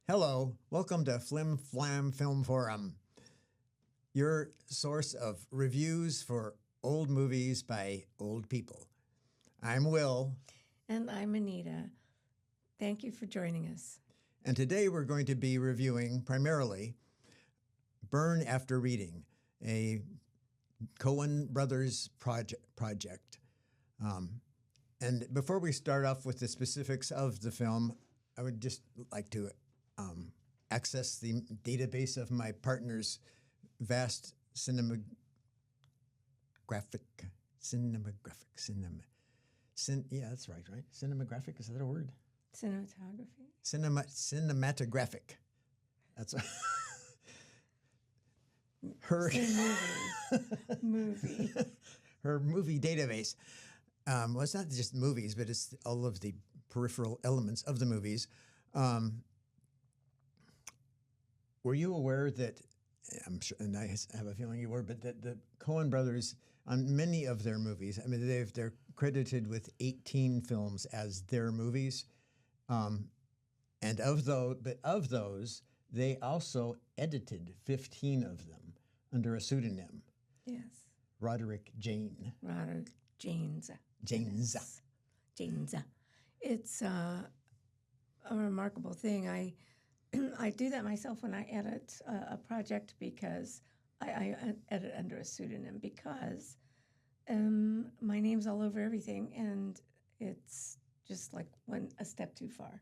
Hello, welcome to Flim, Flam Film Forum, your source of reviews for old movies by old people. I'm Will. And I'm Anita. Thank you for joining us. And today we're going to be reviewing primarily Burn After Reading, a Coen Brothers project. And before we start off with the specifics of the film, I would just like to access the database of my partner's vast cinematographic. Yeah, that's right? Cinematographic, is that a word? Cinematography? Cinematographic. That's her movie. Her movie database. Well, it's not just movies, but it's all of the peripheral elements of the movies. Were you aware that, I'm sure, and I have a feeling you were, but that the Coen brothers, on many of their movies, I mean, they're credited with 18 films as their movies. And of those, they also edited 15 of them under a pseudonym. Yes. Roderick Jane. Roderick Janes. Janes. Yes. Janes. It's a remarkable thing. I do that myself when I edit a project because I edit under a pseudonym because my name's all over everything and it's just like a step too far.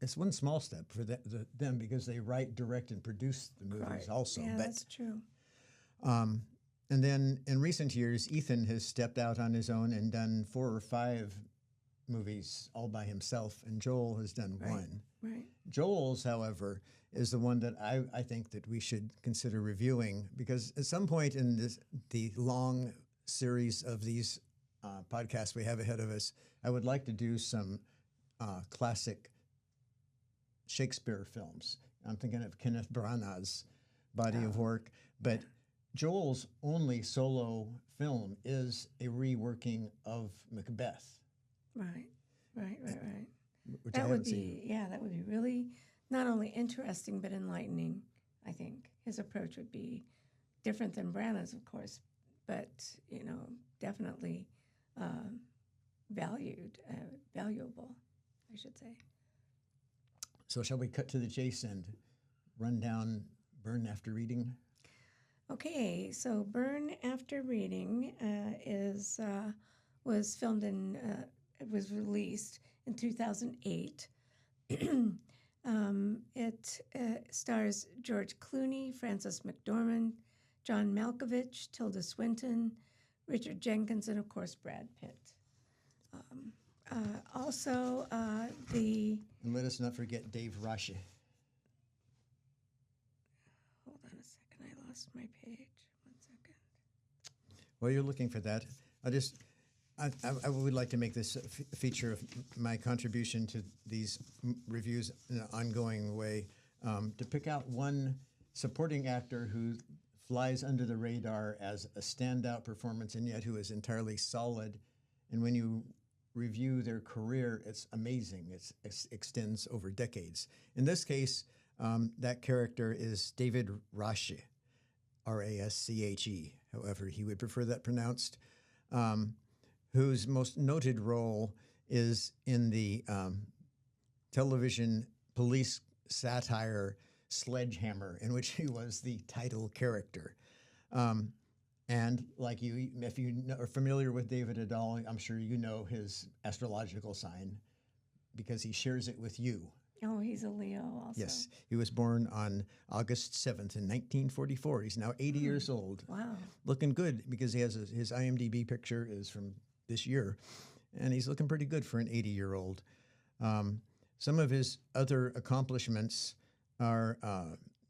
It's one small step for them because they write, direct, and produce the movies Right. also. Yeah, that's true. And then in recent years, Ethan has stepped out on his own and done 4 or 5 movies all by himself, and Joel has done one. Right. Joel's, however, is the one that I think that we should consider reviewing because at some point in the long series of these podcasts we have ahead of us, I would like to do some classic Shakespeare films. I'm thinking of Kenneth Branagh's body of work, but Joel's only solo film is a reworking of Macbeth. Right. Which That I would haven't seen. that would be really not only interesting but enlightening. I think his approach would be different than Branagh's, of course, but definitely valuable, I should say. So shall we cut to the chase and run down Burn After Reading? Okay, so Burn After Reading was filmed it was released in 2008. It stars George Clooney, Frances McDormand, John Malkovich, Tilda Swinton, Richard Jenkins, and of course Brad Pitt. And let us not forget Dave Rashi. Hold on a second, I lost my page. 1 second. While you're looking for that, I would like to make this a feature of my contribution to these reviews in an ongoing way, to pick out one supporting actor who flies under the radar as a standout performance and yet who is entirely solid. And when you review their career, it's amazing. It extends over decades. In this case, that character is David Rasche, Rasche, however he would prefer that pronounced, whose most noted role is in the television police satire Sledgehammer, in which he was the title character. And like you, if you are familiar with David at all, I'm sure you know his astrological sign because he shares it with you. Oh, he's a Leo also. Yes, he was born on August 7th in 1944. He's now 80 years old. Wow. Looking good because he has his IMDb picture is from this year, and he's looking pretty good for an 80-year-old. Some of his other accomplishments are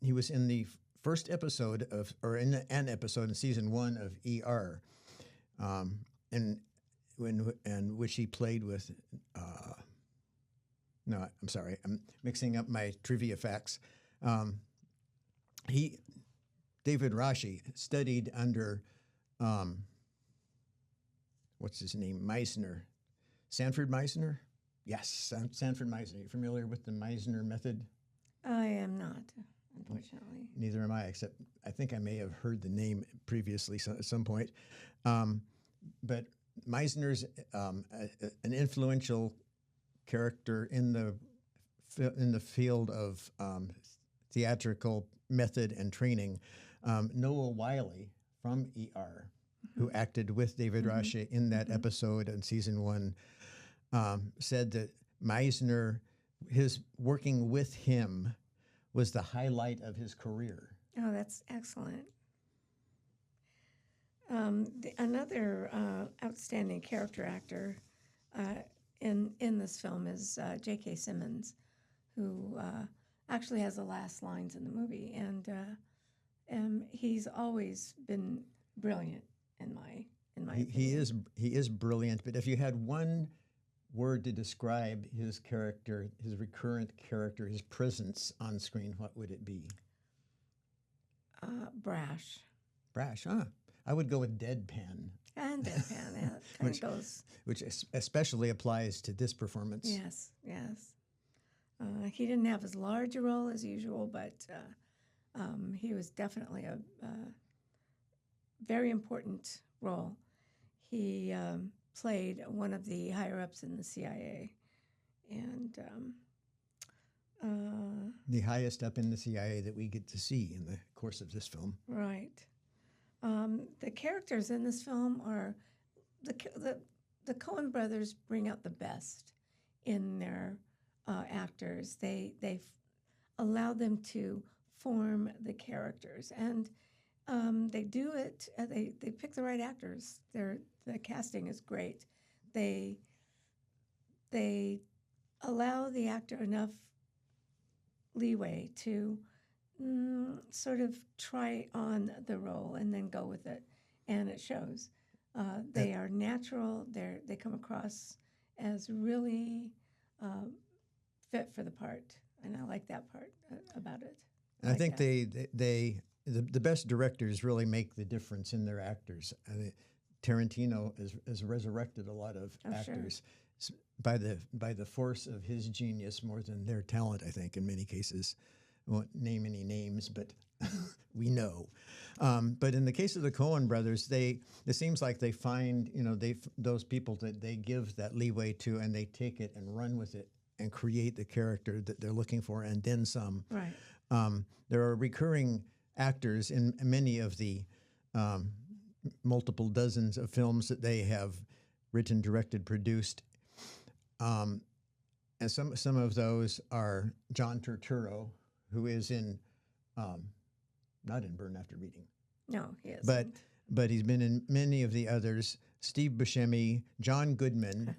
he was in the first episode in an episode in season 1 of ER, and which he played with. No, I'm sorry, I'm mixing up my trivia facts. David Rasche studied under what's his name, Meisner, Sanford Meisner. Yes, Sanford Meisner. You familiar with the Meisner method? I am not, unfortunately. Neither am I, except I think I may have heard the name previously at some point. But Meisner's an influential character in the field of theatrical method and training. Noah Wiley from ER, who acted with David Rasche in that episode in season 1, said that Meisner, his working with him, was the highlight of his career. Oh, that's excellent. Another outstanding character actor in this film is J.K. Simmons, who actually has the last lines in the movie, and he's always been brilliant in my opinion. He is brilliant. But if you had one word to describe his character, his recurrent character, his presence on screen, what would it be? Brash. Brash, huh? I would go with deadpan. And deadpan, yeah, kind of goes. Which especially applies to this performance. Yes, yes. He didn't have as large a role as usual, but he was definitely a very important role. He played one of the higher-ups in the CIA, and the highest up in the CIA that we get to see in the course of this film. right. The characters in this film are the Coen brothers bring out the best in their actors. They allow them to form the characters, and they do it. They pick the right actors. The casting is great. They allow the actor enough leeway to sort of try on the role and then go with it, and it shows. They are natural. They come across as really fit for the part, and I like that part about it. And I think the best directors really make the difference in their actors. Tarantino has resurrected a lot of actors by the force of his genius more than their talent, I think, in many cases. I won't name any names, but we know. But in the case of the Coen brothers, it seems like they find, those people that they give that leeway to, and they take it and run with it and create the character that they're looking for, and then some. Right. There are recurring actors in many of the multiple dozens of films that they have written, directed, produced. And some of those are John Turturro, who is in, not in Burn After Reading. No, he isn't. But he's been in many of the others. Steve Buscemi, John Goodman,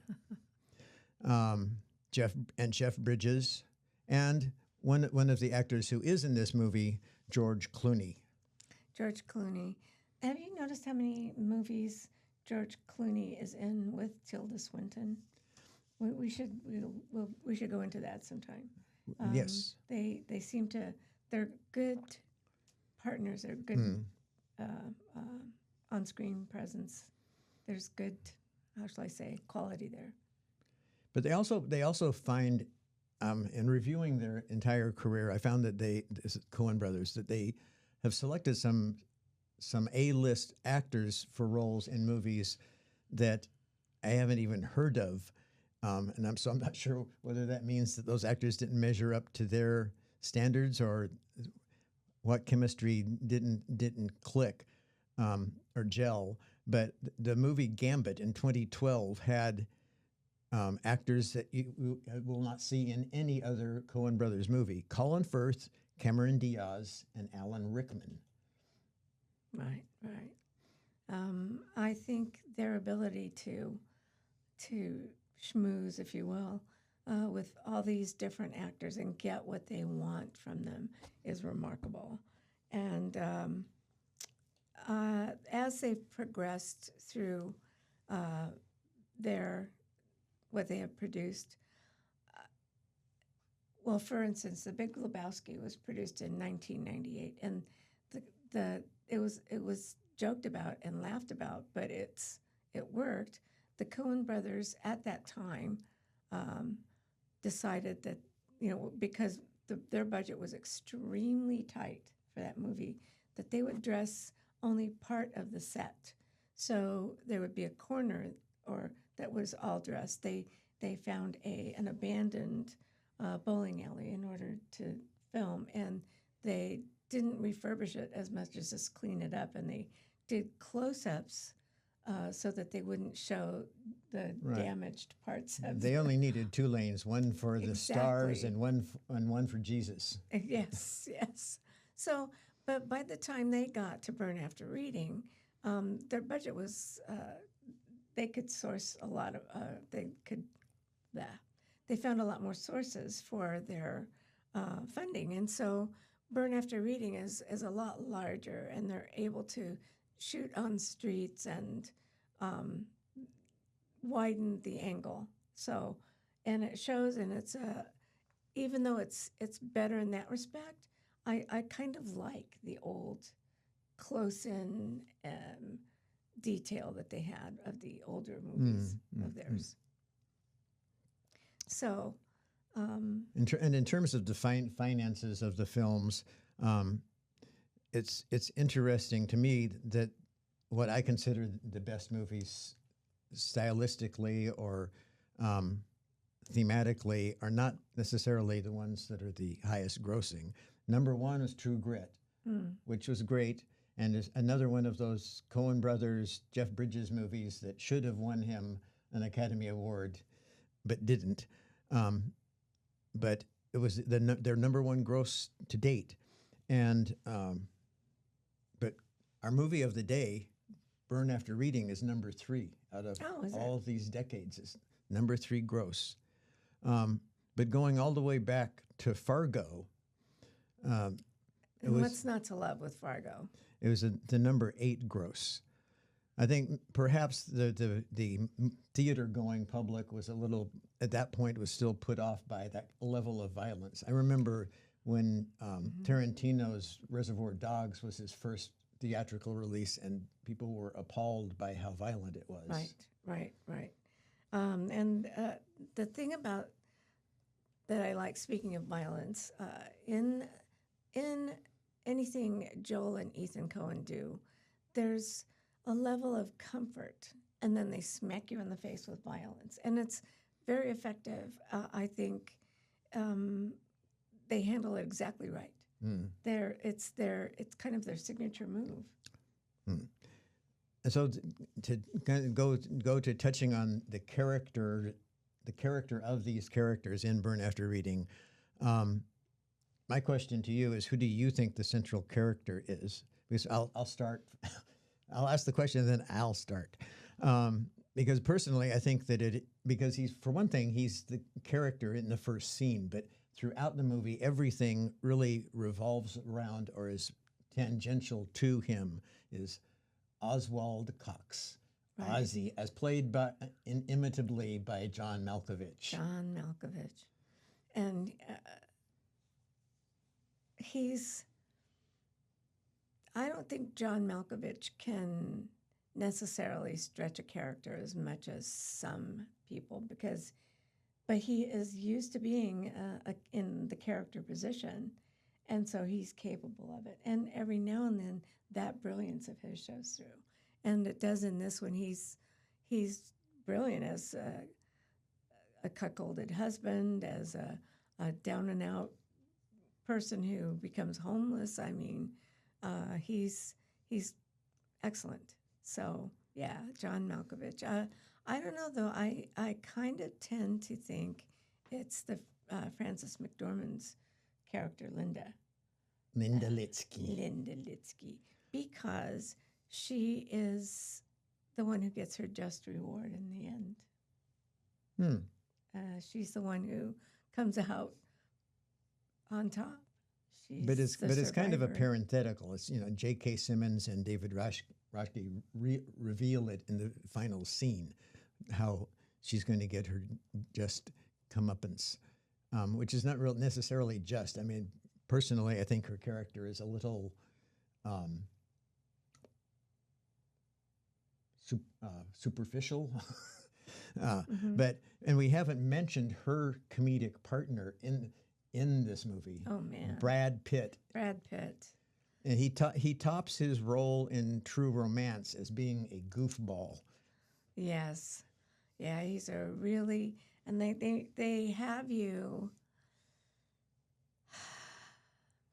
Jeff Bridges, and one of the actors who is in this movie, George Clooney. George Clooney. Have you noticed how many movies George Clooney is in with Tilda Swinton? We should go into that sometime. Yes. They seem to, they're good partners. They're good on-screen presence. There's good, how shall I say, quality there. But they also find, in reviewing their entire career, I found that this Coen brothers, that they have selected some A-list actors for roles in movies that I haven't even heard of. And I'm not sure whether that means that those actors didn't measure up to their standards, or what chemistry didn't click or gel. But the movie Gambit in 2012 had actors that you will not see in any other Coen brothers movie: Colin Firth, Cameron Diaz, and Alan Rickman. Right. I think their ability to schmooze, if you will, with all these different actors and get what they want from them is remarkable. And as they've progressed through what they have produced, well, for instance, The Big Lebowski was produced in 1998, and it was joked about and laughed about, but it worked. The Coen brothers at that time decided that, because their budget was extremely tight for that movie, that they would dress only part of the set. So there would be a corner or that was all dressed. They found an abandoned bowling alley in order to film, and they didn't refurbish it as much as just clean it up, and they did close-ups so that they wouldn't show the damaged parts of They only needed 2 lanes, one for the stars and one for Jesus. Yes, yes. So, but by the time they got to Burn After Reading, their budget was, they could source a lot of, they found a lot more sources for their funding. And so Burn After Reading is a lot larger, and they're able to shoot on streets and widen the angle. So, and it shows, and it's even though it's better in that respect, I kind of like the old close-in detail that they had of the older movies of theirs. So, and in terms of the finances of the films, it's interesting to me that what I consider the best movies stylistically or thematically are not necessarily the ones that are the highest grossing. Number 1 is True Grit, which was great, and is another one of those Coen brothers, Jeff Bridges movies that should have won him an Academy Award, but didn't. But it was their number 1 gross to date, and but our movie of the day, Burn After Reading, is number 3 out of all of these decades. It's number 3 gross. But going all the way back to Fargo, what's not to love with Fargo? It was the number 8 gross. I think perhaps the theater-going public was a little, at that point, was still put off by that level of violence. I remember when Tarantino's Reservoir Dogs was his first theatrical release, and people were appalled by how violent it was. Right. And the thing about that I like, speaking of violence, in anything Joel and Ethan Coen do, there's a level of comfort, and then they smack you in the face with violence, and it's very effective. I think they handle it exactly right. It's kind of their signature move. And so to kind of go to touching on the character of these characters in Burn After Reading, my question to you is, who do you think the central character is? Because I'll start. I'll ask the question, and then I'll start. Because personally, I think that because he's, for one thing, he's the character in the first scene, but throughout the movie, everything really revolves around or is tangential to him is Oswald Cox. Right. Ozzy, as played inimitably by John Malkovich. John Malkovich. And I don't think John Malkovich can necessarily stretch a character as much as some people, but he is used to being in the character position, and so he's capable of it. And every now and then, that brilliance of his shows through. And it does in this one. He's brilliant as a cuckolded husband, as a down-and-out person who becomes homeless. I mean, he's excellent. So, yeah, John Malkovich. I don't know, though. I kind of tend to think it's the Frances McDormand's character, Linda. Linda Litsky. Linda Litsky. Because she is the one who gets her just reward in the end. She's the one who comes out on top. But it's kind of a parenthetical. It's, J.K. Simmons and David Roschke reveal it in the final scene, how she's going to get her just comeuppance, which is not necessarily just. I mean, personally, I think her character is a little superficial. And we haven't mentioned her comedic partner in this movie. Oh man, Brad Pitt. Brad Pitt. And he tops his role in True Romance as being a goofball. Yes, yeah, he's a really, and they have you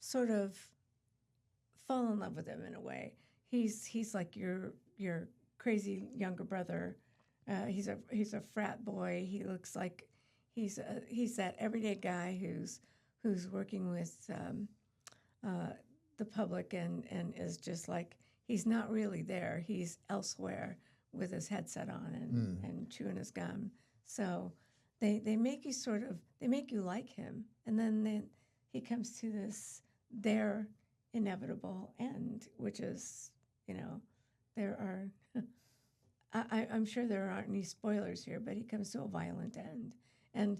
sort of fall in love with him in a way. He's like your crazy younger brother. He's a frat boy. He looks like he's that everyday guy who's working with the public and is just like he's not really there. He's elsewhere with his headset on and chewing his gum. So they make you they make you like him, and then he comes to their inevitable end, which is, there are, I'm sure there aren't any spoilers here, but he comes to a violent end. And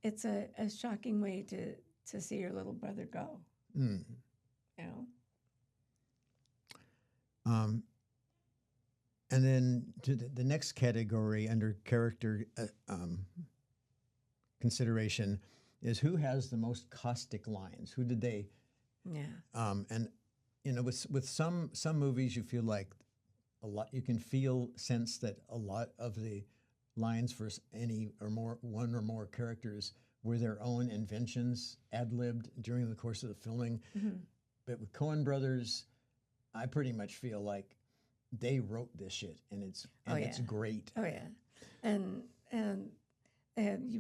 it's a shocking way to see your little brother go, Mm. you know? And then to the next category under character consideration is who has the most caustic lines. Who did they? Yeah. And with some movies, you feel like a lot. You can sense that a lot of the lines for one or more characters were their own inventions, ad-libbed during the course of the filming. Mm-hmm. But with Coen brothers, I pretty much feel like they wrote this shit, and it's great. Oh yeah, and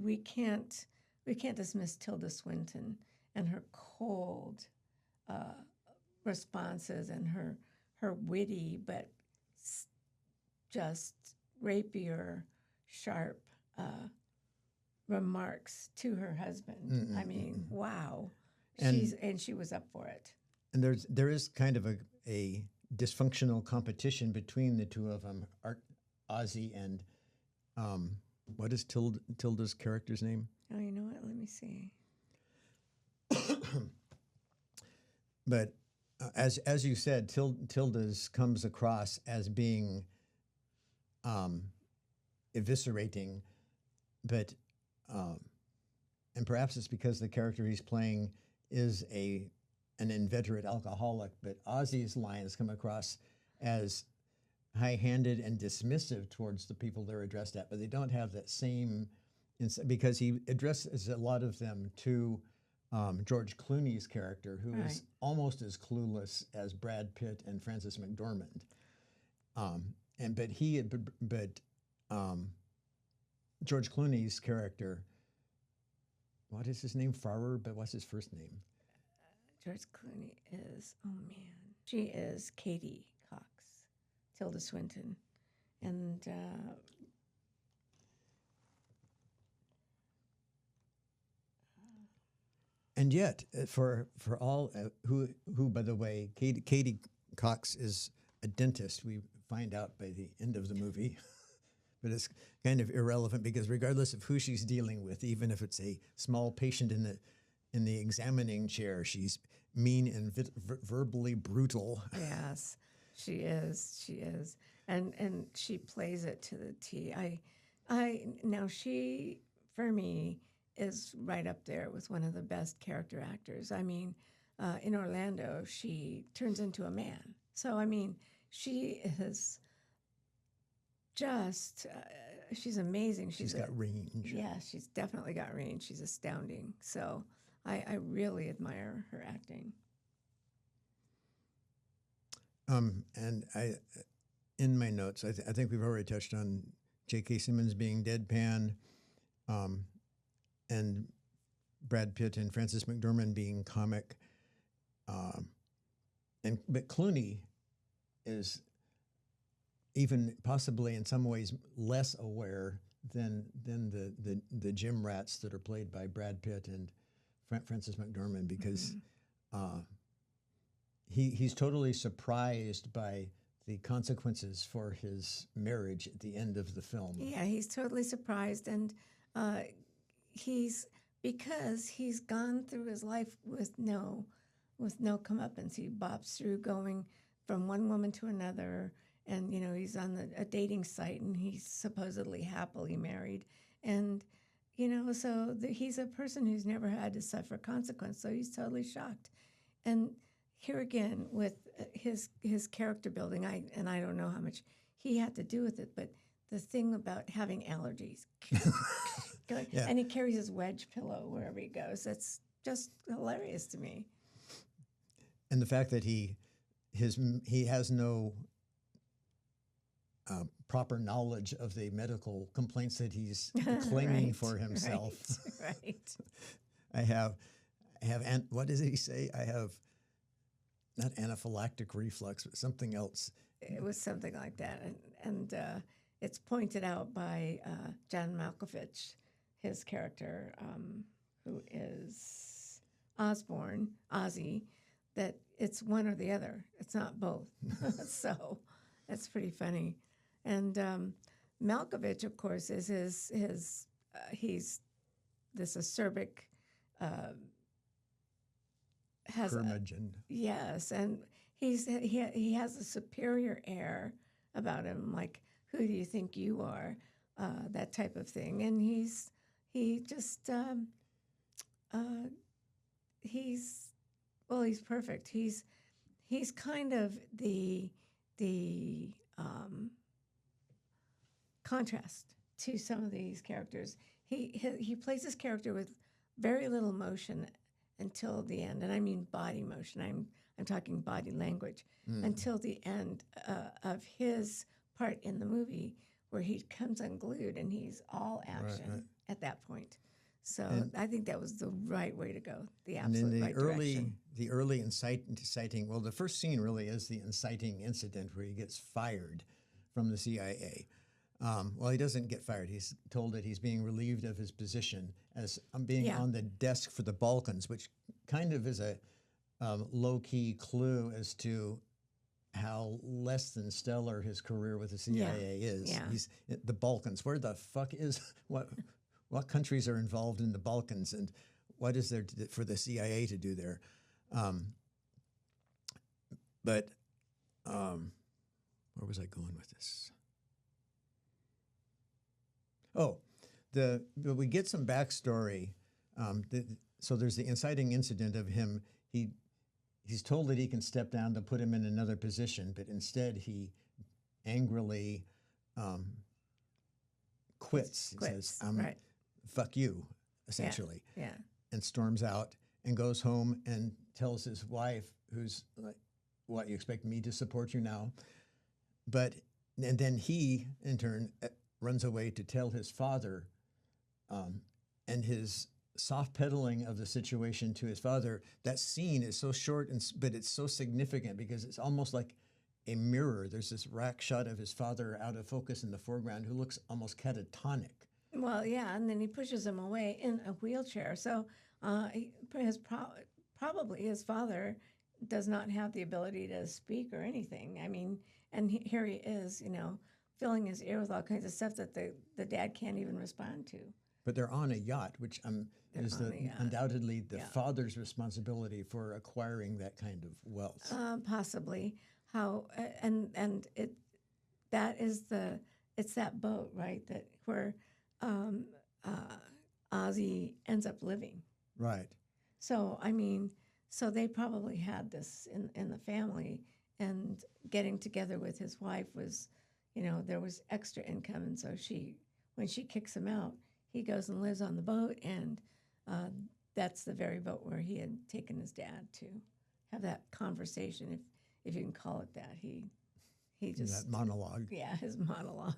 we can't dismiss Tilda Swinton and her cold responses and her witty but just rapier, sharp remarks to her husband. Mm-mm, I mean, mm-mm. wow, And she was up for it. And there is kind of a dysfunctional competition between the two of them, Ozzy and what is Tilda's character's name? Oh, you know what? Let me see. But as you said, Tilda's comes across as being eviscerating, but and perhaps it's because the character he's playing is an inveterate alcoholic, but Ozzy's lines come across as high-handed and dismissive towards the people they're addressed at, but they don't have that same, because he addresses a lot of them to George Clooney's character, who is almost as clueless as Brad Pitt and Frances McDormand. But George Clooney's character, what is his name? Farrer, but what's his first name? George Clooney is, oh man, she is Katie Cox, Tilda Swinton, and yet for all who by the way, Katie Cox is a dentist. We find out by the end of the movie, but it's kind of irrelevant because regardless of who she's dealing with, even if it's a small patient in the examining chair, she's mean and verbally brutal. yes, she is, and she plays it to the T. Now she, for me, is right up there with one of the best character actors. I mean, in Orlando, she turns into a man. So I mean, she is just she's amazing. She's got range. Yeah, she's definitely got range. She's astounding. So I really admire her acting. And in my notes, I think we've already touched on J.K. Simmons being deadpan, and Brad Pitt and Frances McDormand being comic, but Clooney is even possibly in some ways less aware than the gym rats that are played by Brad Pitt and Frances McDormand, because he's totally surprised by the consequences for his marriage at the end of the film. Yeah, he's totally surprised, and because he's gone through his life with no comeuppance. He bops through going from one woman to another and he's on a dating site, and he's supposedly happily married, and so he's a person who's never had to suffer consequence, so he's totally shocked. And here again with his character building, I don't know how much he had to do with it, but the thing about having allergies, Yeah. and he carries his wedge pillow wherever he goes. That's just hilarious to me. And the fact that he has no proper knowledge of the medical complaints that he's claiming Right, for himself. Right. I have, what does he say? I have not anaphylactic reflux, but something else. It was something like that, and it's pointed out by John Malkovich, his character, who is Ozzy, that it's one or the other. It's not both. So that's pretty funny. And Malkovich, of course, is he's this acerbic, has Curmudgeon. yes, and he has a superior air about him, like, who do you think you are, that type of thing. And he's perfect. He's kind of the contrast to some of these characters. He plays his character with very little motion until the end, and I mean body motion. I'm talking body language until the end of his part in the movie, where he comes unglued and he's all action at that point. So I think that was the right way to go, the absolute right direction. The early inciting, well, the first scene really is the inciting incident where he gets fired from the CIA. Well, he doesn't get fired. He's told that he's being relieved of his position as being on the desk for the Balkans, which kind of is a low-key clue as to how less than stellar his career with the CIA is. Yeah. He's the Balkans. Where the fuck is what countries are involved in the Balkans, and what is there for the CIA to do there? But where was I going with this? Oh, but we get some backstory. So there's the inciting incident of him. He's told that he can step down to put him in another position, but instead he angrily quits. He says, fuck you, essentially. Yeah. And storms out and goes home and tells his wife, who's like, what, you expect me to support you now? And then he, in turn, runs away to tell his father, and his soft pedaling of the situation to his father. That scene is so short, but it's so significant because it's almost like a mirror. There's this rack shot of his father out of focus in the foreground who looks almost catatonic. Well, yeah, and then he pushes him away in a wheelchair. So probably his father does not have the ability to speak or anything. I mean, and here he is, filling his ear with all kinds of stuff that the dad can't even respond to. But they're on a yacht, which is undoubtedly the father's responsibility for acquiring that kind of wealth. Possibly. It's that boat, right? Where Ozzy ends up living. Right. So so they probably had this in the family, and getting together with his wife was, there was extra income, and so when she kicks him out, he goes and lives on the boat, and that's the very boat where he had taken his dad to have that conversation, if you can call it that. He just that monologue. Yeah, his monologue.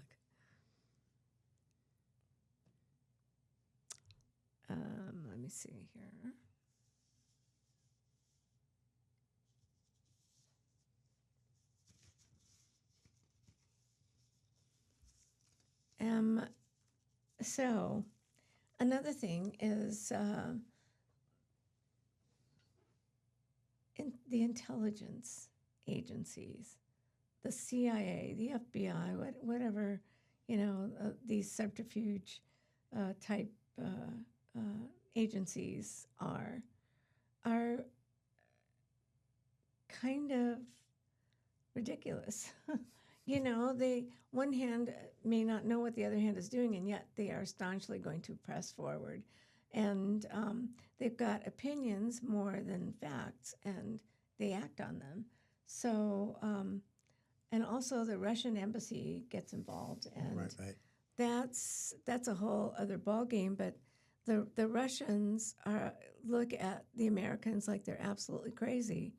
Let me see here. So another thing is in the intelligence agencies, the CIA, the FBI, whatever, these subterfuge type agencies are kind of ridiculous. they one hand may not know what the other hand is doing, and yet they are staunchly going to press forward. And they've got opinions more than facts, and they act on them. So, and also the Russian embassy gets involved, and Right. that's a whole other ballgame. But the Russians look at the Americans like they're absolutely crazy,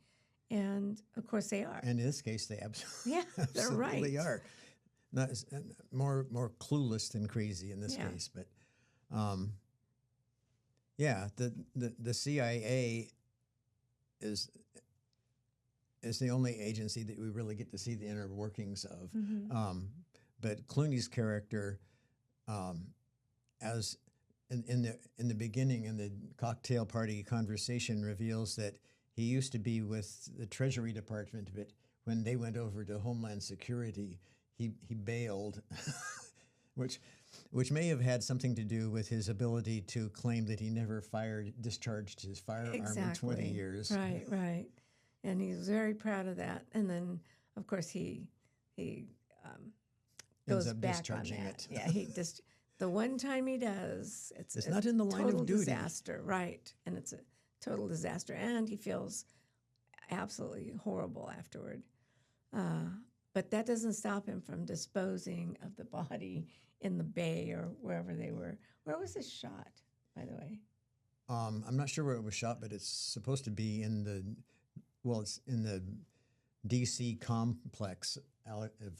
and of course they are. And in this case, they absolutely, they're right. absolutely are. Not more clueless than crazy in this case, but the CIA is the only agency that we really get to see the inner workings of. Mm-hmm. But Clooney's character, as in the beginning, in the cocktail party conversation, reveals that he used to be with the Treasury Department, but when they went over to Homeland Security, he bailed, which may have had something to do with his ability to claim that he never discharged his firearm in 20 years. Right. And he was very proud of that. And then, of course, he goes Ends up back discharging on that. it. Yeah, the one time he does, it's not in the line total of duty. Disaster, right? And it's a total disaster, and he feels absolutely horrible afterward. But that doesn't stop him from disposing of the body in the bay or wherever they were. Where was this shot, by the way? I'm not sure where it was shot, but it's supposed to be it's in the D.C. complex,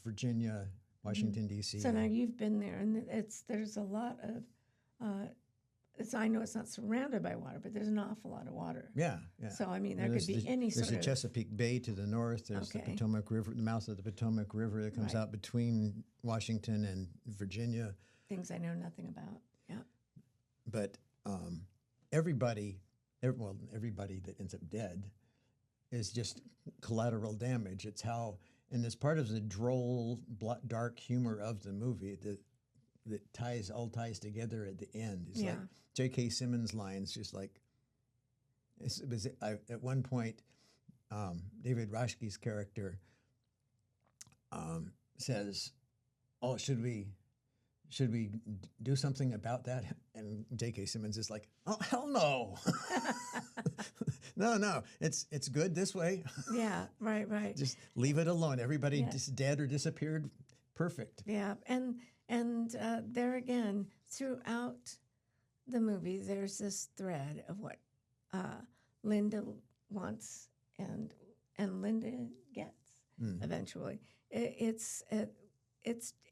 Virginia, Washington, D.C. So now you've been there, and there's a lot of. I know it's not surrounded by water, but there's an awful lot of water. Yeah. So I mean, there could be any sort of. There's the Chesapeake Bay to the north. There's the Potomac River, the mouth of the Potomac River that comes out between Washington and Virginia. Things I know nothing about. Yeah. But everybody that ends up dead is just collateral damage. It's how, and it's part of the droll, dark humor of the movie that all ties together at the end. It's like J.K. Simmons' lines, just like at one point, David Rashke's character says, "Oh, should we do something about that?" And J.K. Simmons is like, "Oh, hell no." No, it's good this way. Yeah, right. Just leave it alone. Everybody just dead or disappeared. Perfect. Yeah, and there again, throughout the movie, there's this thread of what Linda wants and Linda gets eventually. It's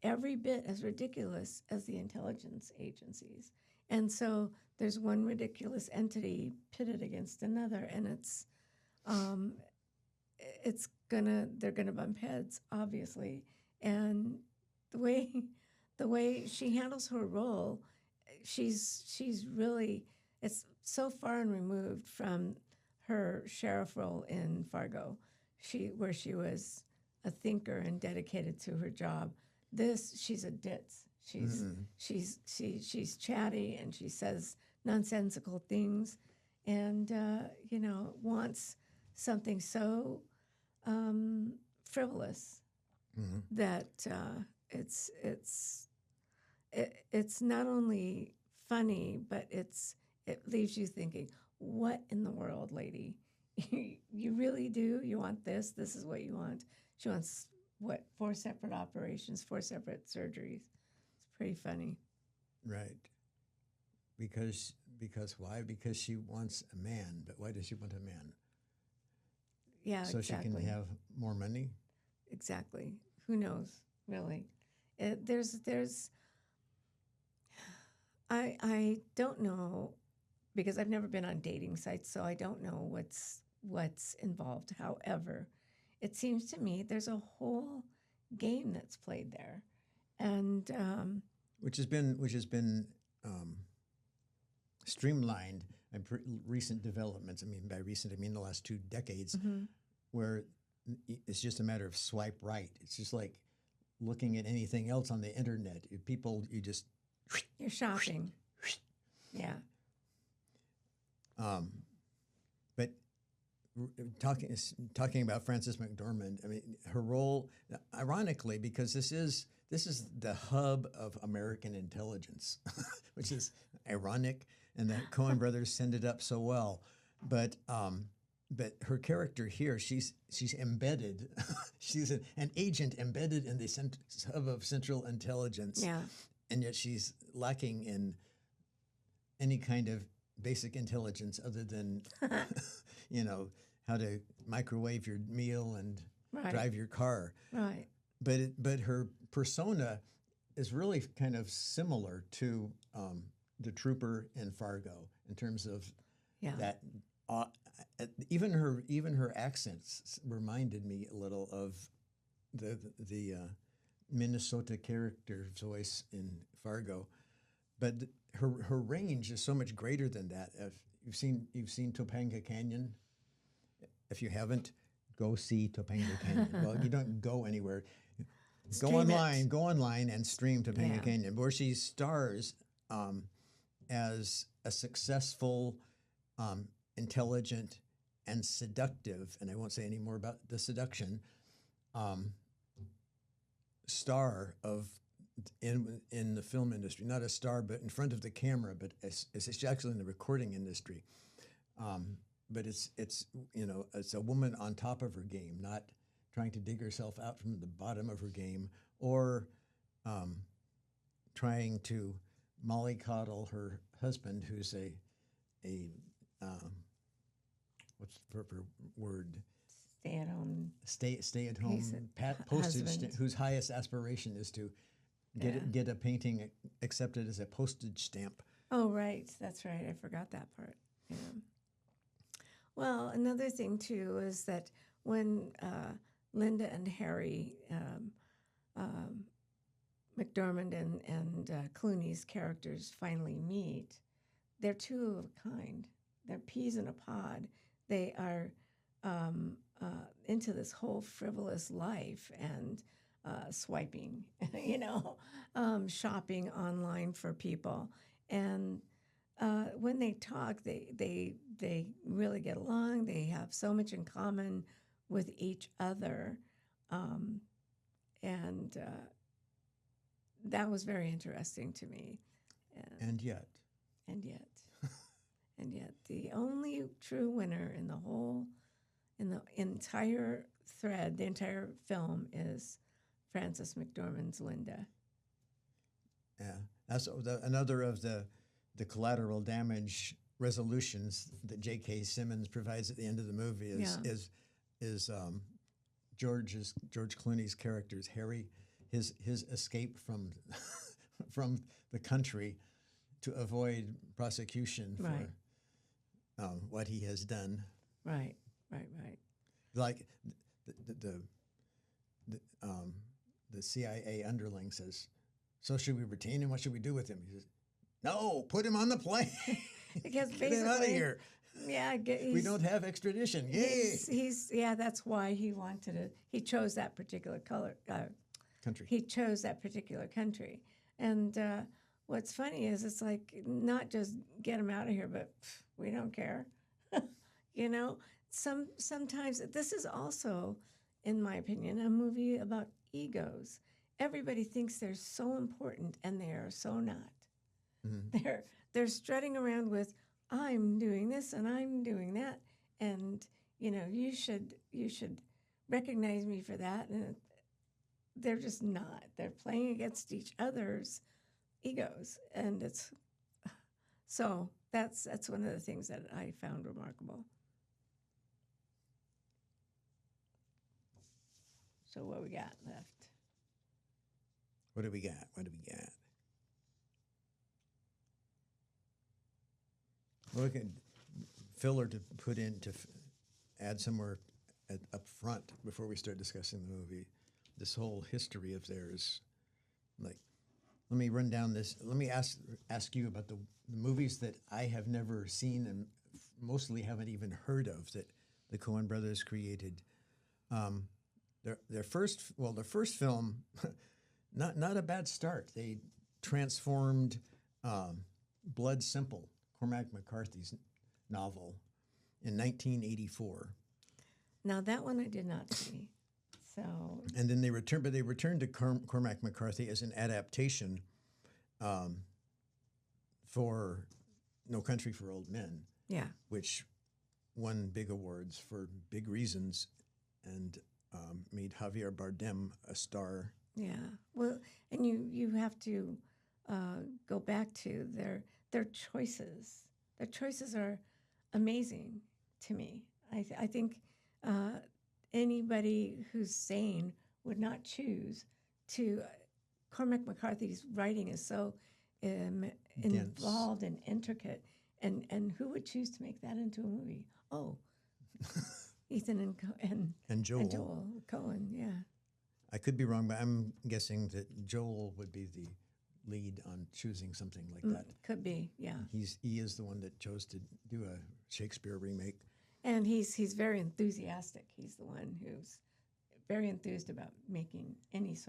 every bit as ridiculous as the intelligence agencies, and so there's one ridiculous entity pitted against another, and they're gonna bump heads, obviously, and the way she handles her role, she's really, it's so far and removed from her sheriff role in Fargo, where she was a thinker and dedicated to her job. She's a ditz. She's chatty, and she says nonsensical things, and wants something so frivolous that it's not only funny, but it leaves you thinking, what in the world, lady? You really do? You want this? This is what you want? She wants, 4 separate operations, 4 separate surgeries. It's pretty funny. Right. Because why? Because she wants a man. But why does she want a man? Yeah, so exactly. She can have more money? Exactly. Who knows, really? I don't know, because I've never been on dating sites, so I don't know what's involved. However, it seems to me there's a whole game that's played there, and which has been streamlined by recent developments. I mean, by recent, I mean the last 2 decades, where it's just a matter of swipe right. It's just like looking at anything else on the internet. You're talking about Frances McDormand. I mean, her role, ironically, because this is the hub of American intelligence, which is ironic, and the Coen brothers send it up so well. But her character here, she's embedded. She's an agent embedded in the hub of Central Intelligence, Yeah. and yet she's lacking in any kind of basic intelligence other than, how to microwave your meal and Right. drive your car. Right. But her persona is really kind of similar to the trooper in Fargo in terms of Yeah. that. Even her accents reminded me a little of the Minnesota character voice in Fargo, but her range is so much greater than that. If you've seen Topanga Canyon, if you haven't, go see Topanga Canyon. Well, you don't go anywhere. Go online and stream Topanga Canyon, where she stars as a successful, intelligent, and seductive, and I won't say any more about the seduction, star in the film industry. Not a star, but in front of the camera, but it's actually in the recording industry. But it's a woman on top of her game, not trying to dig herself out from the bottom of her game, or trying to mollycoddle her husband, who's a what's the proper word? Stay at home. Stay at home postage husband. whose highest aspiration is to get a painting accepted as a postage stamp. Oh, right. That's right. I forgot that part. Yeah. Well, another thing, too, is that when Linda and Harry, McDormand and Clooney's characters finally meet, they're two of a kind. They're peas in a pod. They are into this whole frivolous life and swiping, shopping online for people. And when they talk, they really get along. They have so much in common with each other. And that was very interesting to me. And yet, the only true winner in the entire thread, the entire film, is Frances McDormand's Linda. yeah, that's another of the collateral damage resolutions that J.K. Simmons provides at the end of the movie is George Clooney's character's Harry, his escape from from the country to avoid prosecution for what he has done. Right. Like the CIA underling says, "So should we retain him? What should we do with him?" He says, "No, put him on the plane. Because Get him out of here. Yeah, We don't have extradition. Yay!" That's why he wanted to. He chose that particular Country. He chose that particular country, and what's funny is it's like not just get him out of here, but we don't care. Sometimes this is also, in my opinion, a movie about egos. Everybody thinks they're so important, and they are so not. Mm-hmm. They're strutting around with, I'm doing this and I'm doing that, and you should recognize me for that. And they're just not. They're playing against each other's egos, and that's one of the things that I found remarkable. So what we got left? What do we got? Well, we can filler to put in to add somewhere up front before we start discussing the movie. This whole history of theirs. Like, let me run down this. Let me ask you about the movies that I have never seen and mostly haven't even heard of that the Coen brothers created. Their first film, not a bad start. They transformed Blood Simple, Cormac McCarthy's novel, in 1984. Now that one I did not see. So And then they returned to Cormac McCarthy as an adaptation for No Country for Old Men, yeah, which won big awards for big reasons and made Javier Bardem a star. yeah. Well, and you have to go back to their choices. Their choices are amazing to me. I think anybody who's sane would not choose to. Cormac McCarthy's writing is so involved and intricate, and who would choose to make that into a movie? Oh, Ethan And Joel. and Joel Coen, yeah. I could be wrong, but I'm guessing that Joel would be the lead on choosing something like that. Could be, yeah. He is the one that chose to do a Shakespeare remake. And he's very enthusiastic. He's the one who's very enthused about making any of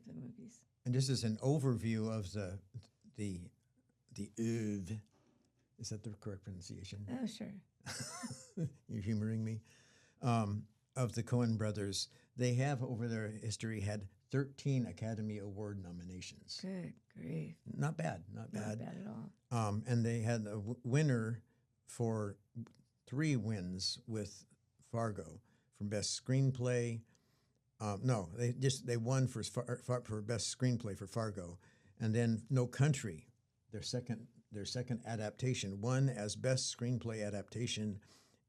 the movies. And this is an overview of the oeuvre. Is that the correct pronunciation? Oh, sure. You're humoring me. Of the Coen brothers, they have over their history had 13 Academy Award nominations. Good grief. Not bad, not bad. Not bad at all. And they had a winner for 3 wins with Fargo for best screenplay. No, they won for best screenplay for Fargo, and then No Country, their second adaptation, won as best screenplay adaptation,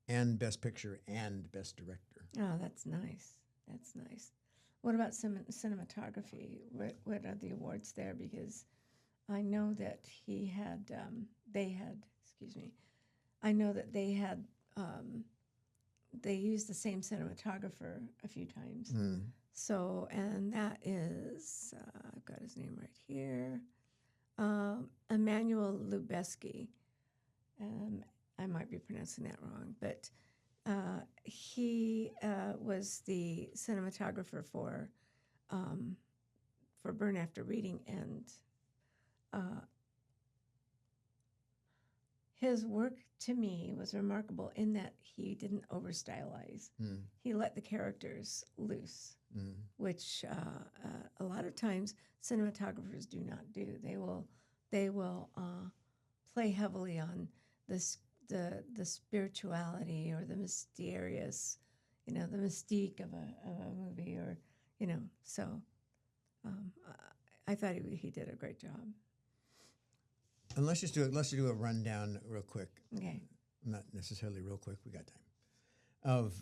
and best picture and best director. Oh, that's nice. That's nice. What about cinematography? What are the awards there? Because I know that I know that they used the same cinematographer a few times. So, and that is, I've got his name right here, Emmanuel Lubezki. I might be pronouncing that wrong, but he was the cinematographer for Burn After Reading, and his work to me was remarkable in that he didn't overstylize. He let the characters loose, which a lot of times cinematographers do not do. They will play heavily on the spirituality or the mysterious, the mystique of a movie, or So I thought he did a great job. And let's do a rundown real quick. Okay. Not necessarily real quick. We got time. Of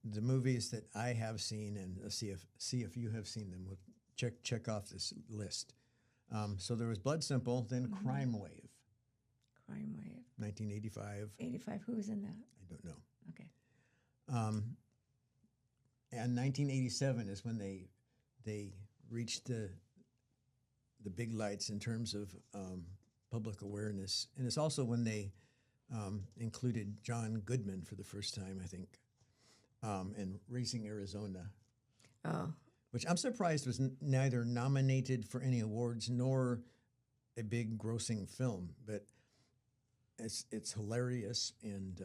the movies that I have seen, and let's see if you have seen them. We'll check off this list. So there was Blood Simple, then Crime Wave. Crime Wave. 1985. 85. Who was in that? I don't know. Okay. And 1987 is when they reached the big lights in terms of public awareness, and it's also when they included John Goodman for the first time, I think, in Raising Arizona. Oh. Which I'm surprised was neither nominated for any awards nor a big grossing film, but it's hilarious and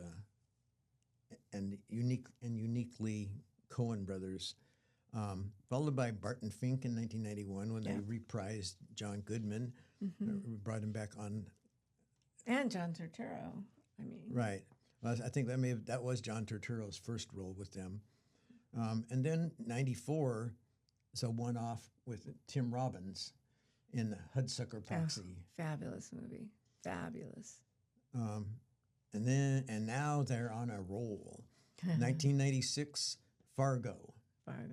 uniquely Coen brothers. Followed by Barton Fink in 1991 when they reprised John Goodman, brought him back on. And John Turturro. I mean, right. Well, I think that was John Turturro's first role with them, and then '94 is a one-off with Tim Robbins in Hudsucker Proxy. Oh, fabulous movie, fabulous. And now they're on a roll. 1996, Fargo.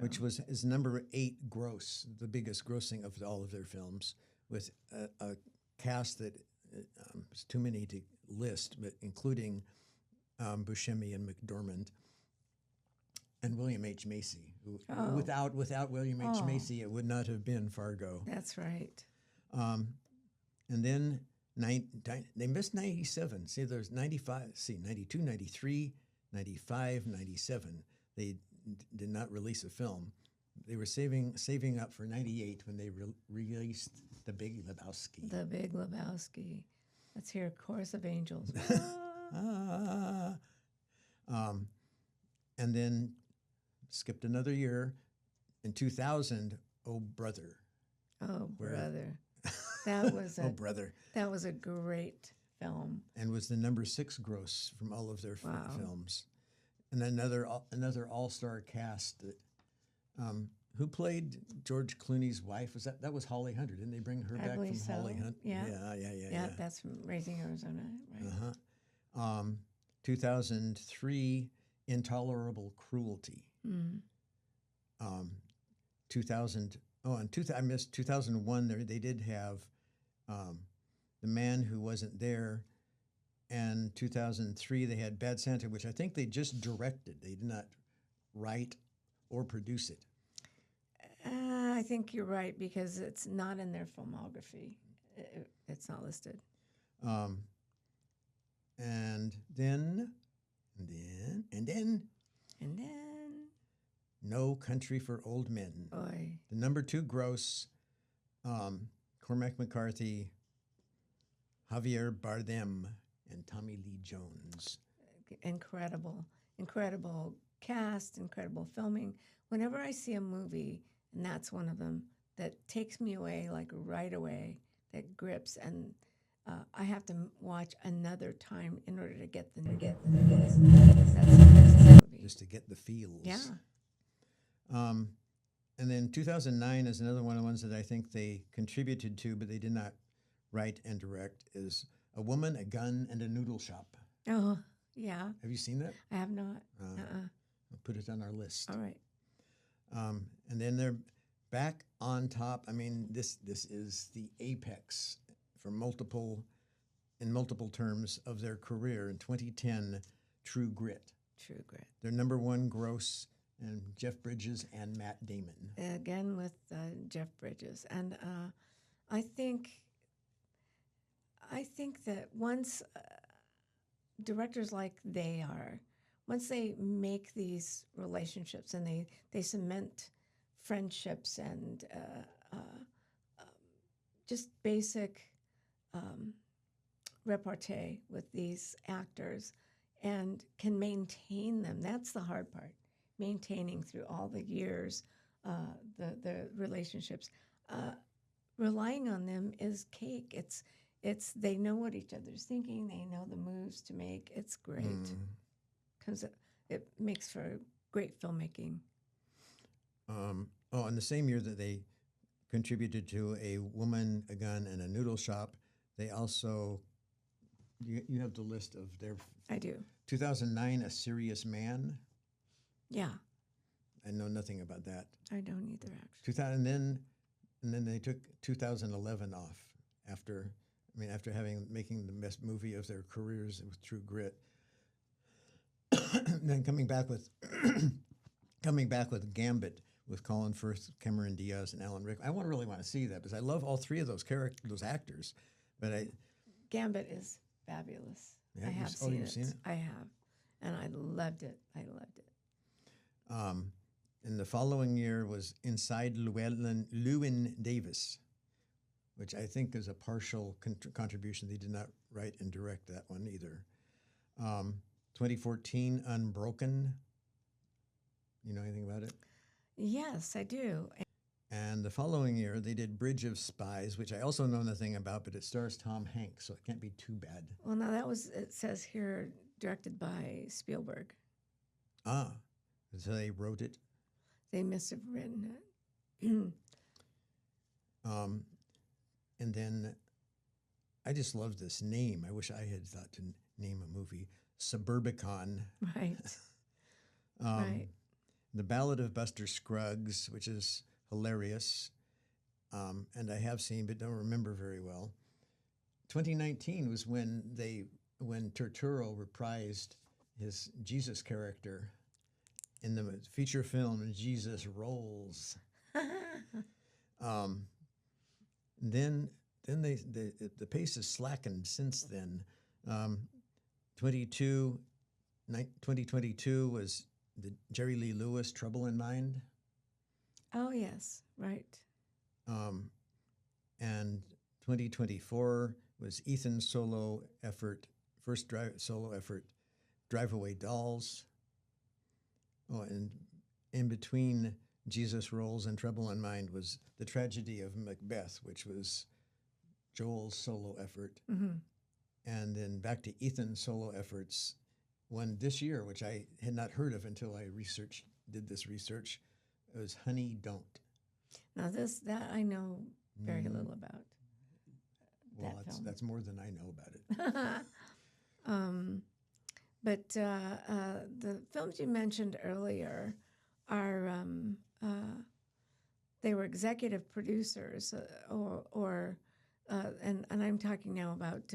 Which is number 8 gross, the biggest grossing of all of their films, with a cast that is too many to list, but including Buscemi and McDormand and William H. Macy. Who, without William H. Macy, it would not have been Fargo. That's right. And then they missed 97. See, there's 95. See, 92, 93, 95, 97. They did not release a film. They were saving up for 98 when they released The Big Lebowski. The Big Lebowski. Let's hear a chorus of angels. And then skipped another year in 2000. Oh brother, Oh, Where- brother. That was oh a brother, that was a great film. and was the number 6 gross from all of their Wow. films. And another all-star cast. Who played George Clooney's wife? That was Holly Hunter? Didn't they bring her I back from believe so. Holly Hunter? Yeah. Yeah. That's from Raising Arizona, right? Uh-huh. 2003, Intolerable Cruelty. Mm. 2000. Oh, and I missed 2001. They did have The Man Who Wasn't There, and 2003 they had Bad Santa, which I think they just directed. They did not write or produce it. I think you're right because it's not in their filmography. It's not listed. And then And then, No Country for Old Men. boy, The number 2 gross, Cormac McCarthy, Javier Bardem, and Tommy Lee Jones. incredible cast, incredible filming. Whenever I see a movie, and that's one of them, that takes me away, like right away, that grips, and I have to watch another time in order to get the that's the best movie. Just to get the feels. Yeah. And then 2009 is another one of the ones that I think they contributed to, but they did not write and direct, is A Woman, a Gun, and a Noodle Shop. Oh, yeah. Have you seen that? I have not. I'll put it on our list. All right. And then they're back on top. I mean, this is the apex for multiple terms of their career. In 2010, True Grit. True Grit. Their number 1 gross, and Jeff Bridges and Matt Damon. Again with Jeff Bridges, and I think that once directors like they are, once they make these relationships and they cement friendships and just basic repartee with these actors and can maintain them. That's the hard part. Maintaining through all the years, the relationships. Relying on them is cake. It's they know what each other's thinking. They know the moves to make. It's great. It makes for great filmmaking. In the same year that they contributed to A Woman, a Gun, and a Noodle Shop, they also, you have the list of their. I do. 2009, A Serious Man. Yeah. I know nothing about that. I don't either, actually. 2000, and then they took 2011 off after making the best movie of their careers with True Grit. Then coming back with Gambit with Colin Firth, Cameron Diaz, and Alan Rickman. I really want to see that because I love all 3 of those actors. But Gambit is fabulous. Yeah, I have you've seen it? I have, and I loved it. And the following year was Inside Llewyn Davis, which I think is a partial contribution. They did not write and direct that one either. 2014, Unbroken. You know anything about it? Yes, I do. And the following year, they did Bridge of Spies, which I also know nothing about, but it stars Tom Hanks, so it can't be too bad. Well, now it says here, directed by Spielberg. Ah, so they wrote it. They must have written it. And then I just love this name. I wish I had thought to name a movie. Suburbicon. Right. Right. The Ballad of Buster Scruggs, which is hilarious, and I have seen but don't remember very well. 2019 was when Turturro reprised his Jesus character in the feature film Jesus Rolls. Then the pace has slackened since then. 2022 was the Jerry Lee Lewis Trouble in Mind. Oh, yes, right. And 2024 was Ethan's solo effort, first solo effort, Drive Away Dolls. Oh, and in between Jesus Rolls and Trouble on Mind was The Tragedy of Macbeth, which was Joel's solo effort. Mm-hmm. And then back to Ethan's solo efforts, one this year, which I had not heard of until I did this research. It was Honey Don't. Now that I know very little about. Well, that film. that's more than I know about it. But the films you mentioned earlier are they were executive producers, and I'm talking now about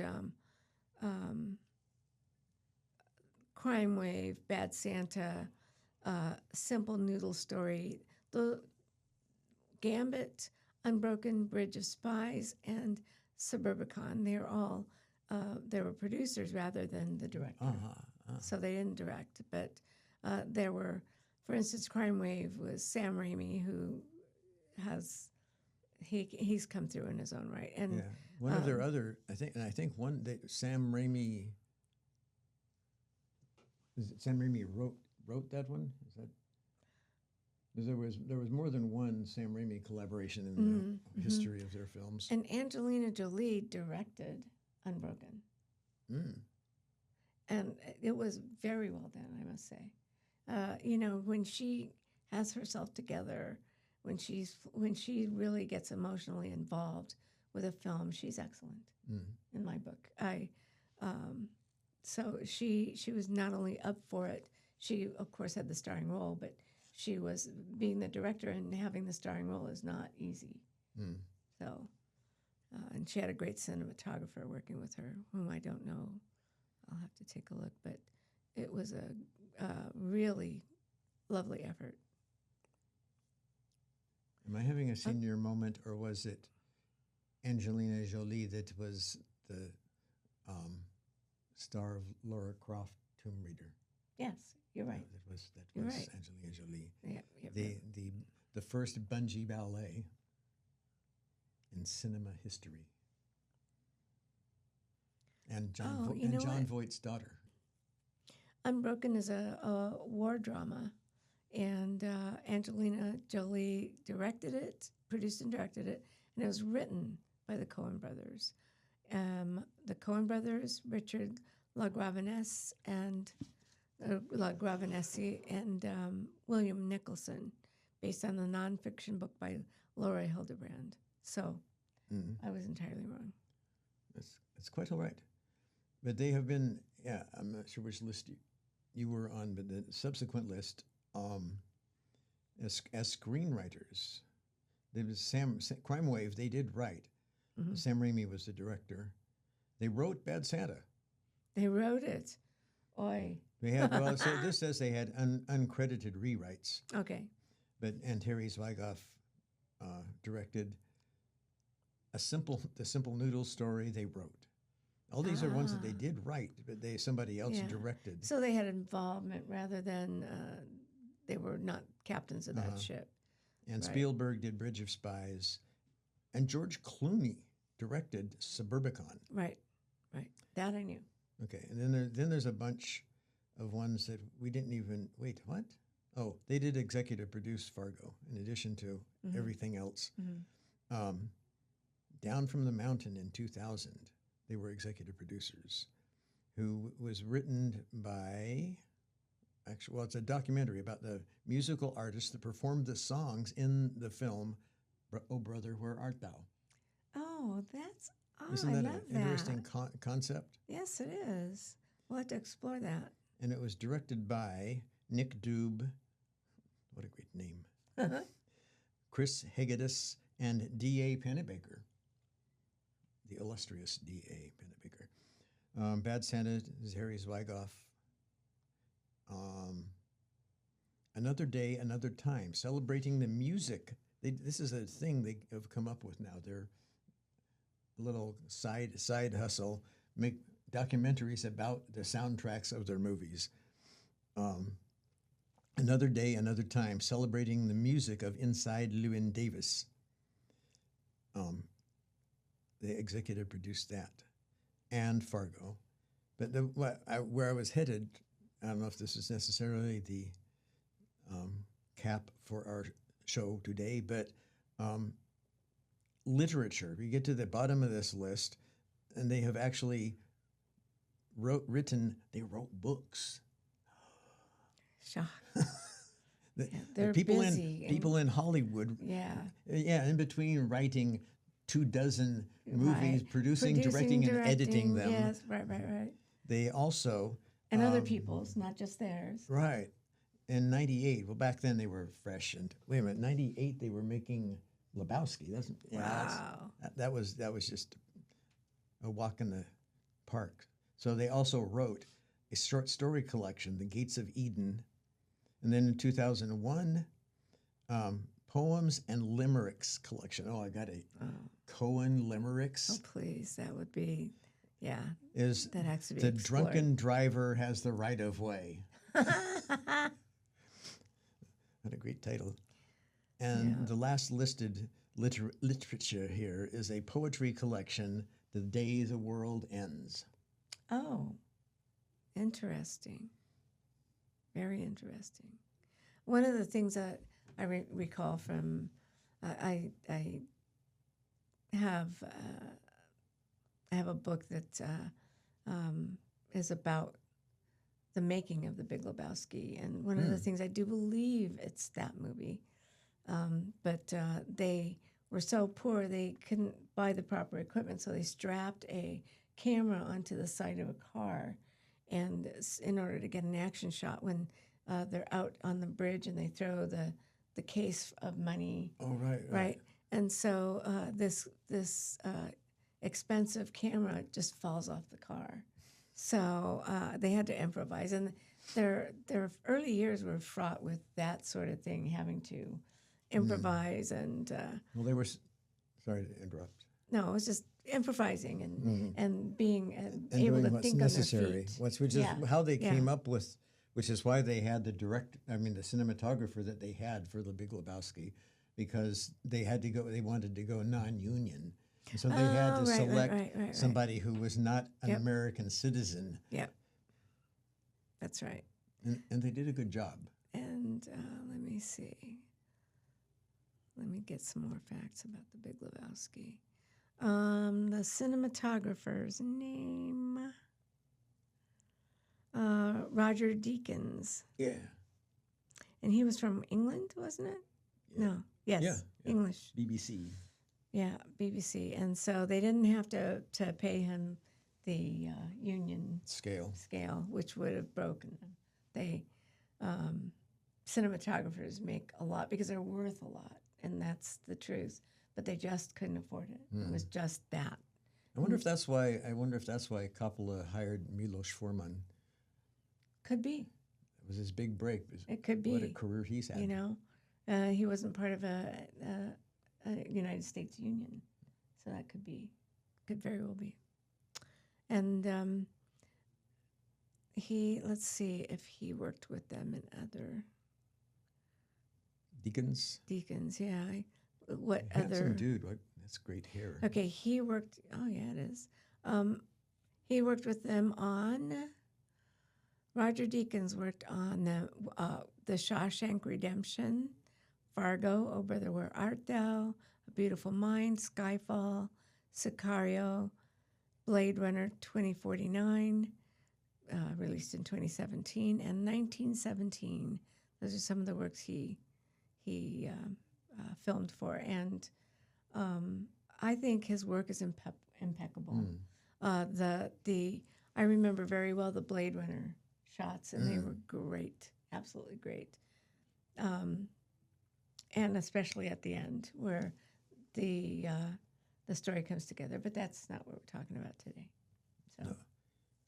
Crime Wave, Bad Santa, Simple Noodle Story, the Gambit, Unbroken Bridge of Spies, and Suburbicon. They're all they were producers rather than the director. So they didn't direct, but there were, for instance, Crime Wave was Sam Raimi, who he's come through in his own right. And one of their other, I think Sam Raimi. Sam Raimi wrote that one? Is that? Because there was more than one Sam Raimi collaboration in the history of their films. And Angelina Jolie directed Unbroken. And it was very well done, I must say. When she has herself together, when she really gets emotionally involved with a film, she's excellent in my book. So she was not only up for it. She of course had the starring role, but she was being the director, and having the starring role is not easy. So, and she had a great cinematographer working with her, whom I don't know. I'll have to take a look, but it was a really lovely effort. Am I having a senior moment, or was it Angelina Jolie that was the star of Lara Croft Tomb Raider? Yes, you're right. That was right. Angelina Jolie. Yeah, the first bungee ballet in cinema history. And John Voight's daughter. Unbroken is a war drama, and Angelina Jolie produced and directed it, and it was written by the Coen brothers. The Coen brothers, Richard LaGravenese and William Nicholson, based on the nonfiction book by Laura Hildebrand. So I was entirely wrong. It's quite all right. But they have been, I'm not sure which list you were on, but the subsequent list, as screenwriters, there was Crime Wave, they did write. Sam Raimi was the director. They wrote Bad Santa. They wrote it. Oi. They had, so this says they had uncredited rewrites. Okay. And Terry Zweigoff directed the Simple Noodle Story they wrote. All these are ones that they did write, but somebody else directed. So they had involvement rather than they were not captains of that ship. And Spielberg did Bridge of Spies, and George Clooney directed Suburbicon. Right. That I knew. Okay, and then there's a bunch of ones that we didn't even wait. What? Oh, they did executive produce Fargo in addition to everything else. Down from the Mountain in 2000, they were executive producers, who was written by. Actually, well, it's a documentary about the musical artists that performed the songs in the film. Oh, brother, where art thou? Oh, Isn't that an interesting concept? Yes, it is. We'll have to explore that. And it was directed by Nick Dube, what a great name, Chris Hegedus, and D.A. Pennebaker, the illustrious D.A. Pennebaker. Bad Santa is Harry Zweigoff. Another Day, Another Time, celebrating the music. This is a thing they have come up with now. They're a little side hustle, make documentaries about the soundtracks of their movies. Another Day, Another Time, celebrating the music of Inside Llewyn Davis. They executive produced that, and Fargo. But where I was headed I don't know if this is necessarily the cap for our show today, but literature. We get to the bottom of this list, and they have actually wrote books. Shock. The, Yeah, they're people busy in people in Hollywood, Yeah. in between writing 24 movies, Right. producing, directing, and editing them. Yes, right. They also And other people's, not just theirs. right in '98. Well, back then they were fresh, and wait a minute, '98 they were making Lebowski. Wow. That was just a walk in the park. So they also wrote a short story collection, The Gates of Eden, and then in 2001, Poems and Limericks collection. Oh, I got a Coen Limericks. Oh, please, that would be, yeah. Is that has to be the explored. drunken driver has the right of way. What a great title. And the last listed literature here is a poetry collection, The Day the World Ends. Oh, interesting. Very interesting. One of the things that I recall from, I have a book that is about the making of The Big Lebowski, and one of the things I do believe it's that movie, but they were so poor they couldn't buy the proper equipment, so they strapped a camera onto the side of a car, and in order to get an action shot when they're out on the bridge and they throw the case of money. Oh, right. And so this expensive camera just falls off the car. So they had to improvise, and their early years were fraught with that sort of thing, having to improvise and. Well, they were. Sorry to interrupt. No, it was just improvising and being and able doing to what's think necessary, on their feet. which is how they came up with, which is why they had the cinematographer that they had for The Big Lebowski, because they wanted to go non-union, and so they had to select somebody who was not an American citizen. Yep, that's right. And they did a good job. And let me see. Let me get some more facts about The Big Lebowski. The cinematographer's name, Roger Deakins. Yeah. And he was from England, wasn't it? Yeah. No. Yes. Yeah. English. BBC. Yeah, BBC. And so they didn't have to pay him the union scale, which would have broken them. They cinematographers make a lot because they're worth a lot, and that's the truth. But they just couldn't afford it. It was just that. I wonder if that's why. Coppola hired Milos Forman. Could be. It was his big break. It could be. What a career he's had. You know, he wasn't part of a United States union, so that could very well be. And let's see if he worked with them in other. Deakins, yeah. Handsome dude. That's great hair. Okay, he worked. Oh yeah, it is. He worked with them on. Roger Deakins worked on the Shawshank Redemption, Fargo, Oh Brother Where Art Thou, A Beautiful Mind, Skyfall, Sicario, Blade Runner 2049, released in 2017, and 1917. Those are some of the works he filmed for, and I think his work is impeccable. I remember very well the Blade Runner shots, and they were great, absolutely great, and especially at the end where the story comes together. But that's not what we're talking about today. So, no.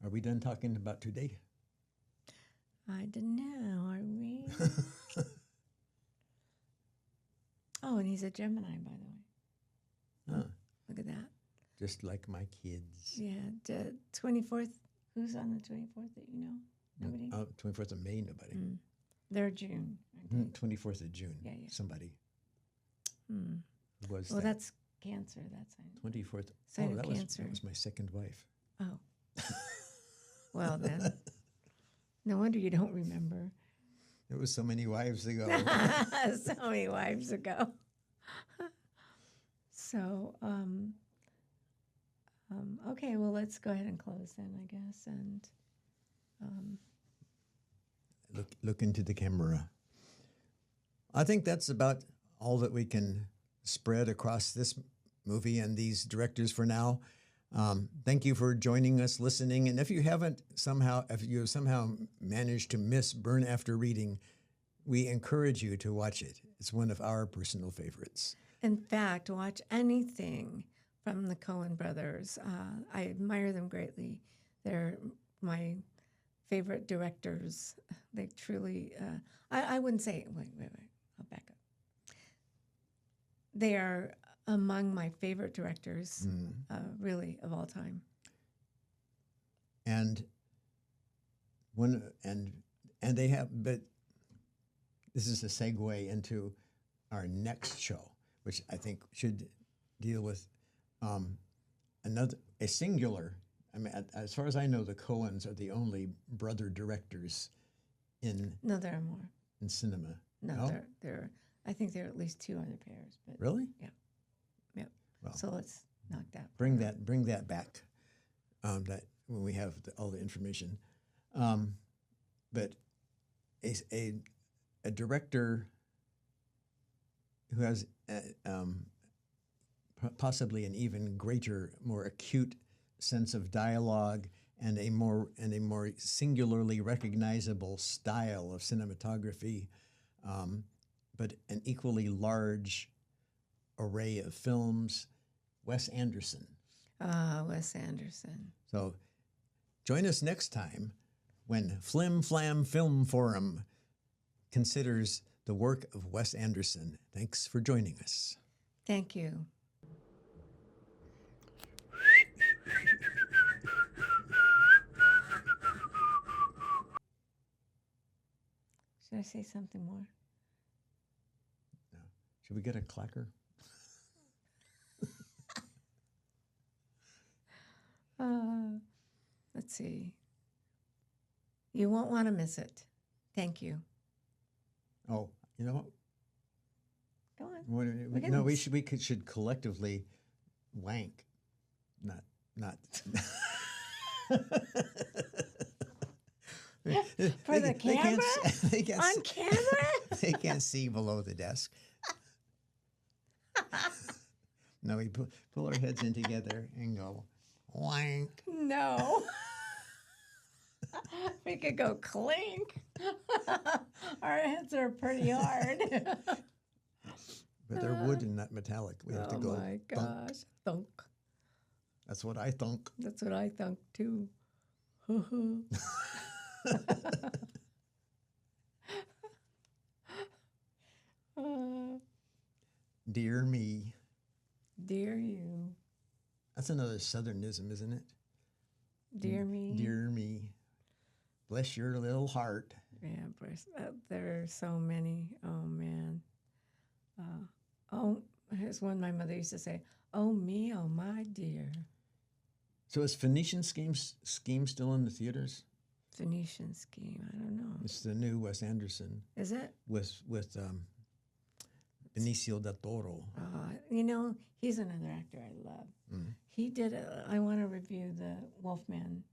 Are we done talking about today? I don't know. Are we? Oh, and he's a Gemini, by the way. Huh. Look at that. Just like my kids. Yeah, the 24th. Who's on the 24th that you know? Nobody? 24th of May, nobody. They're June, aren't they? 24th of June, somebody. Hmm. Who was well, that? that's Cancer. That's 24th. Sign of Cancer. That was my second wife. Oh. Well, then. No wonder you don't remember. It was so many wives ago. So many wives ago. So, okay, well, let's go ahead and close then, I guess. And Look into the camera. I think that's about all that we can spread across this movie and these directors for now. Thank you for joining us, listening. And if you have somehow managed to miss Burn After Reading, we encourage you to watch it. It's one of our personal favorites. in fact, watch anything from the Coen brothers. I admire them greatly. They're my favorite directors. They truly, I wouldn't say, wait, I'll back up. They are among my favorite directors, really, of all time. And they have, but this is a segue into our next show, which I think should deal with a singular. I mean, as far as I know, the Coens are the only brother directors in No, there are more. in cinema. No, there. I think there are at least 2 other pairs. But Really? Yeah. Yep. Well, So let's knock that. bring that back. That when we have all the information, but a director who has possibly an even greater, more acute sense of dialogue and a more singularly recognizable style of cinematography, but an equally large array of films. Wes Anderson. Wes Anderson. So join us next time when Flim Flam Film Forum considers the work of Wes Anderson. Thanks for joining us. Thank you. Should I say something more? No. Should we get a clacker? Let's see. You won't want to miss it. Thank you. Oh, you know what? Go on. We should collectively wank, not. For the camera? On see, camera? They can't see below the desk. No, we pull our heads in together and go wank. No. We could go clink. Our heads are pretty hard. But they're wood and not metallic. We have to go. Oh my thunk. gosh. Thunk. That's what I thunk. That's what I thunk too. Dear me. Dear you. That's another Southernism, isn't it? Dear me. Dear me. Bless your little heart. Yeah, there are so many. Oh, man. Here's one my mother used to say, oh, me, oh, my dear. So is Phoenician Scheme still in the theaters? Phoenician Scheme, I don't know. It's the new Wes Anderson Is it? with Benicio del Toro. He's another actor I love. Mm-hmm. He did, I want to review the Wolfman,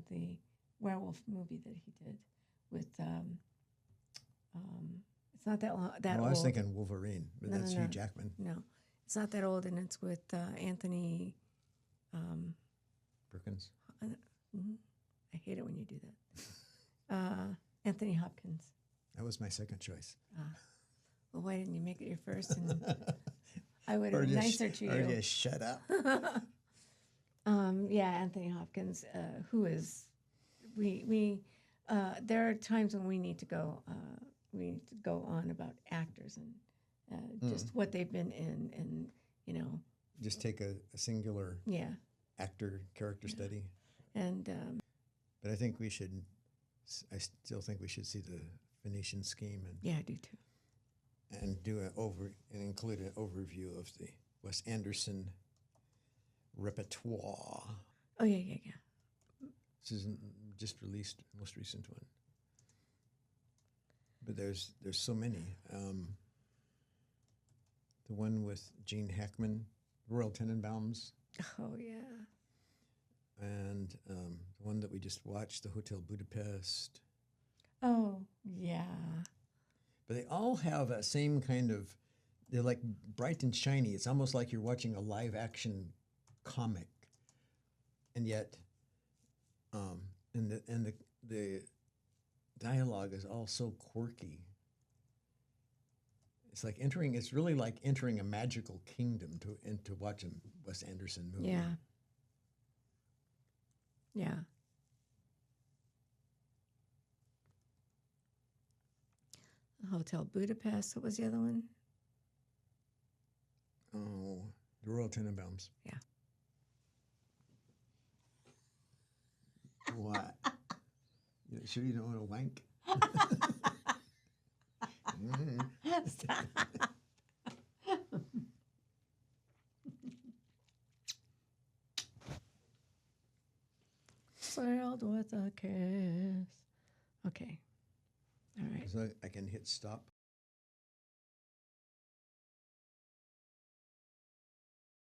the werewolf movie that he did with, it's not that long, I was thinking Wolverine, but that's Hugh Jackman. No, it's not that old, and it's with Anthony... Perkins. I hate it when you do that. Anthony Hopkins. That was my second choice. Well, why didn't you make it your first? And I would have been nicer to you. Or just shut up. Yeah, Anthony Hopkins, who is, there are times when we need to go on about actors and just what they've been in, and just take a singular actor character study. And but I still think we should see the Phoenician Scheme, and yeah, I do too. And include an overview of the Wes Anderson repertoire. Oh yeah. This is just released, most recent one. but there's so many. The one with Gene Hackman, Royal Tenenbaums, Oh, yeah. and the one that we just watched, the Hotel Budapest. Oh, yeah. But they all have that same kind of, they're like bright and shiny. It's almost like you're watching a live action comic. And yet, the dialogue is all so quirky. It's really like entering a magical kingdom to watch a Wes Anderson movie. Yeah. Yeah. Hotel Budapest. What was the other one? Oh, the Royal Tenenbaums. Yeah. What? You sure you don't want to wank? Sailed with a kiss. Okay. All right. So I can hit stop.